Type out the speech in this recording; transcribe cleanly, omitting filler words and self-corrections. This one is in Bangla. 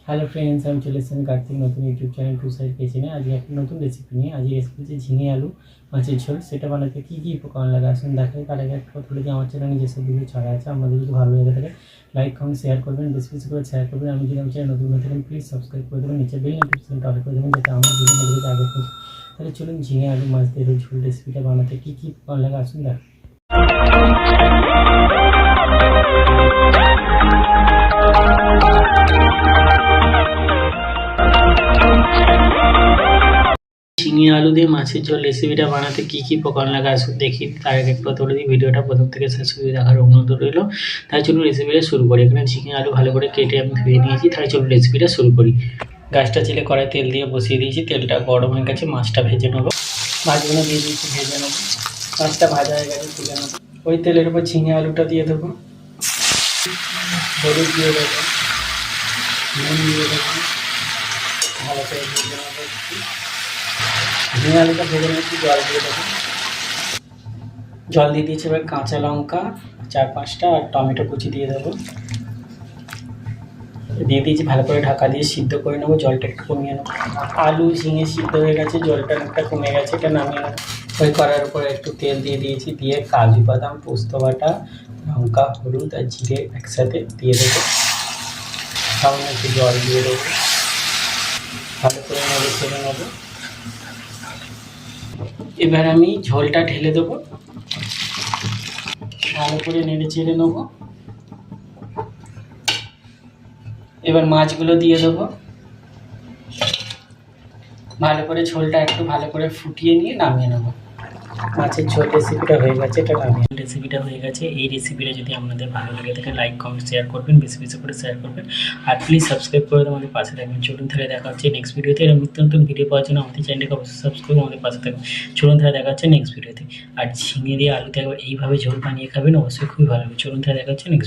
হ্যালো ফ্রেন্ডস, আমি চলে এসেছি কার্তিক নতুন ইউটিউব চ্যানেল টু সাইড কিচেনে। আজকে একটা নতুন রেসিপি নিয়ে। আজকে রেসিপি হচ্ছে ঝিঙে আলু মাছের ঝোল। সেটা বানাতে কী কী উপকরণ লাগে আসুন দেখাই। তার আগে একটা কথা বলে যে আমার চ্যানেলে যেসব ভিডিও ছাড়া আছে, আমাদের যদি ভালো লেগে থাকে লাইক কমেন্ট শেয়ার করবেন, বেশি বেশি করে শেয়ার করবেন। আমি যদি আমার চ্যানেল নতুন হয়ে থাকেন প্লিজ সাবস্ক্রাইব করে দেবেন, নিচে বেল নোটিফিকেশনটা অন করে দেবেন যাতে আমার ভিডিও নোটিফিকেশন আগে পৌঁছে। তাহলে চলুন ঝিঙে আলু মাছ দিয়ে ঝোল রেসিপিটা বানাতে কী কী উপকরণ লাগে আসুন দেখ। ঝিঙে আলু দিয়ে মাছের ঝোল রেসিপিটা বানাতে কী কী উপকরণ লাগে আসুন দেখি। তার আগে একটু কথা বলে দিই, ভিডিওটা প্রথম থেকে শেষ অবধি দেখার অনুরোধ রইল। তাই চলুন রেসিপিটা শুরু করি। এখানে ঝিঙে আলু ভালো করে কেটে আমি ধুয়ে নিয়েছি। তাই চলুন রেসিপিটা শুরু করি। গ্যাসটা চেলে কড়াই তেল দিয়ে বসিয়ে দিয়েছি। তেলটা গরম হয়ে গেছে, মাছটা ভেজে নেবো। মাছগুলো দিয়ে দিয়েছি, ভেজে নেবো। মাছটা ভাজা হয়ে গেছে, তুলে নেবো। ওই তেলের উপর ঝিঙে আলুটা দিয়ে দেবো, হলুদ দিয়ে দেবো, নুন দিয়ে দেবো, ভালো করে ভেজে নেবো। ঝিঙে আলুটা ভেজে নিচ্ছি, জল দিয়ে দেবো। জল দিয়ে দিয়েছি। এবার কাঁচা লঙ্কা 4-5টা আর টমেটো কুচি দিয়ে দেবো, দিয়ে দিয়েছি। ভালো করে ঢাকা দিয়ে সিদ্ধ করে নেবো, জলটা একটু কমিয়ে নেবো। আলু ঝিঙে সিদ্ধ হয়ে গেছে, জলটা অনেকটা কমে গেছে, এটা নামিয়ে নেবো। ওই কড়াইয়ের উপরে একটু তেল দিয়ে দিয়েছি, দিয়ে কাজু বাদাম, পোস্ত বাটা, লঙ্কা, হলুদ আর জিরে একসাথে দিয়ে দেবো। সামান্য একটু জল দিয়ে দেবো, ভালো করে নেড়ে চেড়ে নেবো। এবার আমি ঝোলটা ঢেলে দেবো, ভালো করে নেড়ে চেড়ে নেবো। এবার মাছগুলো দিয়ে দেবো, ভালো করে ঝোলটা একটু ভালো করে ফুটিয়ে নিয়ে নামিয়ে নেবো। মাছের ঝোল রেসিপিটা হয়ে গেছে, এটা নামিয়ে রেসিপিটা হয়ে গেছে। এই রেসিপিটা যদি আপনাদের ভালো লাগে থাকে লাইক কমেন্ট শেয়ার করবেন, বেশি বেশি করে শেয়ার করবেন। আর প্লিজ সাবস্ক্রাইব করে আমাদের পাশে থাকবেন। চলুন তাহলে দেখা হচ্ছে নেক্সট ভিডিওতে। এরকম নিত্য নতুন ভিডিও পাওয়ার জন্য আমাদের চ্যানেলকে অবশ্যই সাবস্ক্রাইব করে আমাদের পাশে থাকবেন। চলুন তাহলে দেখা হচ্ছে নেক্সট ভিডিওতে। আর ঝিঙে দিয়ে আলুতে একবার এইভাবে ঝোল বানিয়ে খাবেন, অবশ্যই খুবই ভালো হবে। চলুন তাহলে দেখা হচ্ছে নেক্সট